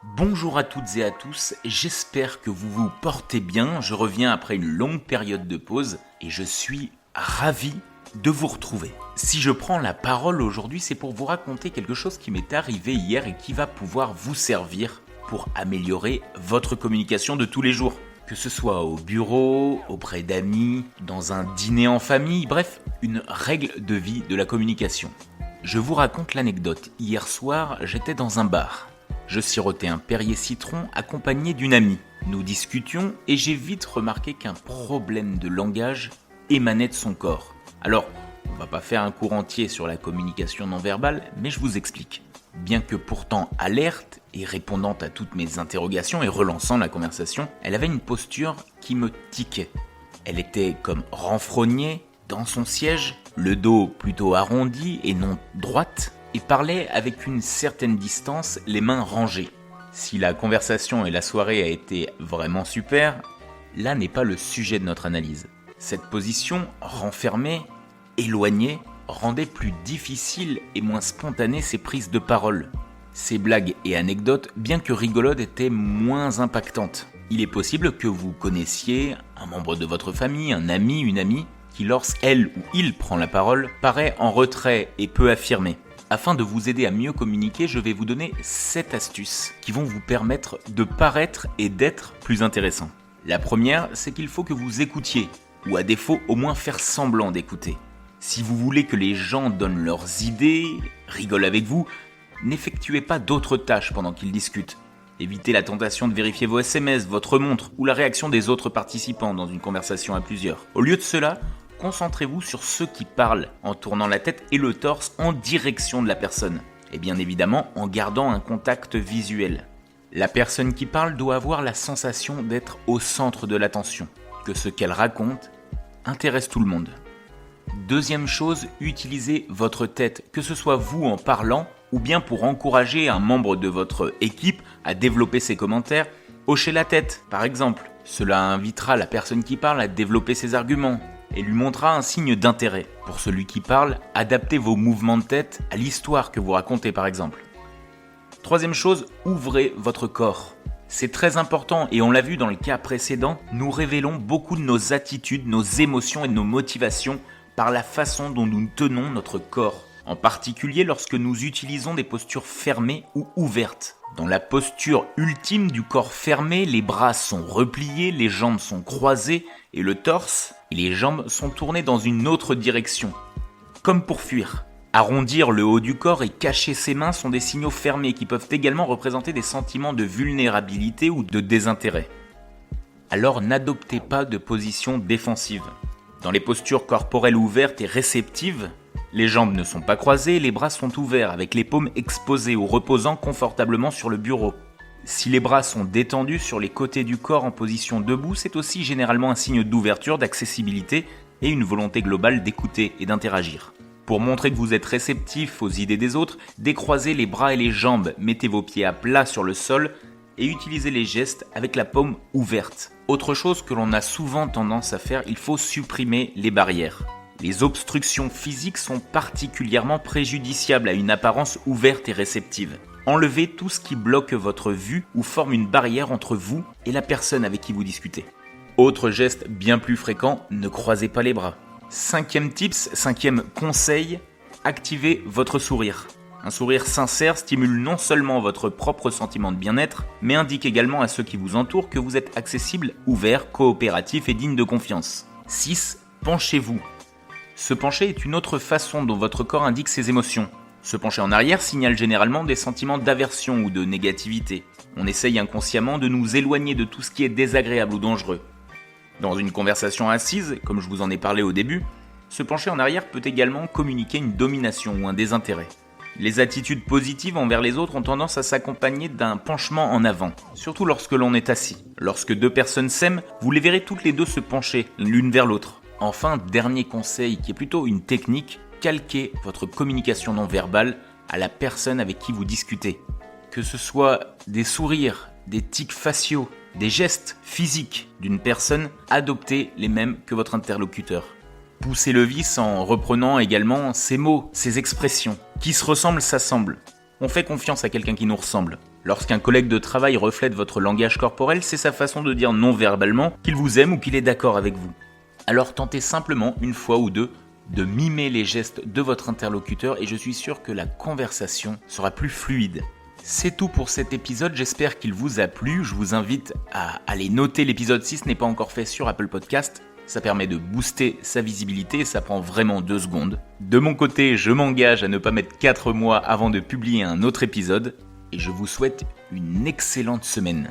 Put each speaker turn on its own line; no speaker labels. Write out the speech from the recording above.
Bonjour à toutes et à tous, j'espère que vous vous portez bien. Je reviens après une longue période de pause et je suis ravi de vous retrouver. Si je prends la parole aujourd'hui, c'est pour vous raconter quelque chose qui m'est arrivé hier et qui va pouvoir vous servir pour améliorer votre communication de tous les jours. Que ce soit au bureau, auprès d'amis, dans un dîner en famille, bref, une règle de vie de la communication. Je vous raconte l'anecdote. Hier soir, j'étais dans un bar. Je sirotais un Perrier citron accompagné d'une amie. Nous discutions et j'ai vite remarqué qu'un problème de langage émanait de son corps. Alors, on va pas faire un cours entier sur la communication non verbale, mais je vous explique. Bien que pourtant alerte et répondant à toutes mes interrogations et relançant la conversation, elle avait une posture qui me tiquait. Elle était comme renfrognée dans son siège, le dos plutôt arrondi et non droite, et parlait avec une certaine distance, les mains rangées. Si la conversation et la soirée a été vraiment super, là n'est pas le sujet de notre analyse. Cette position, renfermée, éloignée, rendait plus difficile et moins spontanée ses prises de parole. Ses blagues et anecdotes, bien que rigolotes, étaient moins impactantes. Il est possible que vous connaissiez un membre de votre famille, un ami, une amie, qui lorsqu'elle ou il prend la parole, paraît en retrait et peu affirmé. Afin de vous aider à mieux communiquer, je vais vous donner 7 astuces qui vont vous permettre de paraître et d'être plus intéressant. La première, c'est qu'il faut que vous écoutiez, ou à défaut au moins faire semblant d'écouter. Si vous voulez que les gens donnent leurs idées, rigolent avec vous, n'effectuez pas d'autres tâches pendant qu'ils discutent. Évitez la tentation de vérifier vos SMS, votre montre ou la réaction des autres participants dans une conversation à plusieurs. Au lieu de cela, concentrez-vous sur ceux qui parlent en tournant la tête et le torse en direction de la personne. Et bien évidemment en gardant un contact visuel. La personne qui parle doit avoir la sensation d'être au centre de l'attention, que ce qu'elle raconte intéresse tout le monde. Deuxième chose, utilisez votre tête, que ce soit vous en parlant ou bien pour encourager un membre de votre équipe à développer ses commentaires, hochez la tête par exemple. Cela invitera la personne qui parle à développer ses arguments et lui montrera un signe d'intérêt. Pour celui qui parle, adaptez vos mouvements de tête à l'histoire que vous racontez par exemple. Troisième chose, ouvrez votre corps. C'est très important et on l'a vu dans le cas précédent, nous révélons beaucoup de nos attitudes, nos émotions et de nos motivations par la façon dont nous tenons notre corps. En particulier lorsque nous utilisons des postures fermées ou ouvertes. Dans la posture ultime du corps fermé, les bras sont repliés, les jambes sont croisées et le torse et les jambes sont tournés dans une autre direction, comme pour fuir. Arrondir le haut du corps et cacher ses mains sont des signaux fermés qui peuvent également représenter des sentiments de vulnérabilité ou de désintérêt. Alors n'adoptez pas de position défensive. Dans les postures corporelles ouvertes et réceptives, les jambes ne sont pas croisées, les bras sont ouverts avec les paumes exposées ou reposant confortablement sur le bureau. Si les bras sont détendus sur les côtés du corps en position debout, c'est aussi généralement un signe d'ouverture, d'accessibilité et une volonté globale d'écouter et d'interagir. Pour montrer que vous êtes réceptif aux idées des autres, décroisez les bras et les jambes, mettez vos pieds à plat sur le sol et utilisez les gestes avec la paume ouverte. Autre chose que l'on a souvent tendance à faire, il faut supprimer les barrières. Les obstructions physiques sont particulièrement préjudiciables à une apparence ouverte et réceptive. Enlevez tout ce qui bloque votre vue ou forme une barrière entre vous et la personne avec qui vous discutez. Autre geste bien plus fréquent, ne croisez pas les bras. Cinquième conseil, activez votre sourire. Un sourire sincère stimule non seulement votre propre sentiment de bien-être, mais indique également à ceux qui vous entourent que vous êtes accessible, ouvert, coopératif et digne de confiance. 6. Penchez-vous. Se pencher est une autre façon dont votre corps indique ses émotions. Se pencher en arrière signale généralement des sentiments d'aversion ou de négativité. On essaye inconsciemment de nous éloigner de tout ce qui est désagréable ou dangereux. Dans une conversation assise, comme je vous en ai parlé au début, se pencher en arrière peut également communiquer une domination ou un désintérêt. Les attitudes positives envers les autres ont tendance à s'accompagner d'un penchement en avant, surtout lorsque l'on est assis. Lorsque deux personnes s'aiment, vous les verrez toutes les deux se pencher l'une vers l'autre. Enfin, dernier conseil qui est plutôt une technique, calquez votre communication non verbale à la personne avec qui vous discutez. Que ce soit des sourires, des tics faciaux, des gestes physiques d'une personne, adoptez les mêmes que votre interlocuteur. Poussez le vice en reprenant également ses mots, ses expressions. Qui se ressemble s'assemble. On fait confiance à quelqu'un qui nous ressemble. Lorsqu'un collègue de travail reflète votre langage corporel, c'est sa façon de dire non verbalement qu'il vous aime ou qu'il est d'accord avec vous. Alors tentez simplement une fois ou deux de mimer les gestes de votre interlocuteur et je suis sûr que la conversation sera plus fluide. C'est tout pour cet épisode, j'espère qu'il vous a plu. Je vous invite à aller noter l'épisode si ce n'est pas encore fait sur Apple Podcast. Ça permet de booster sa visibilité et ça prend vraiment 2 secondes. De mon côté, je m'engage à ne pas mettre 4 mois avant de publier un autre épisode et je vous souhaite une excellente semaine.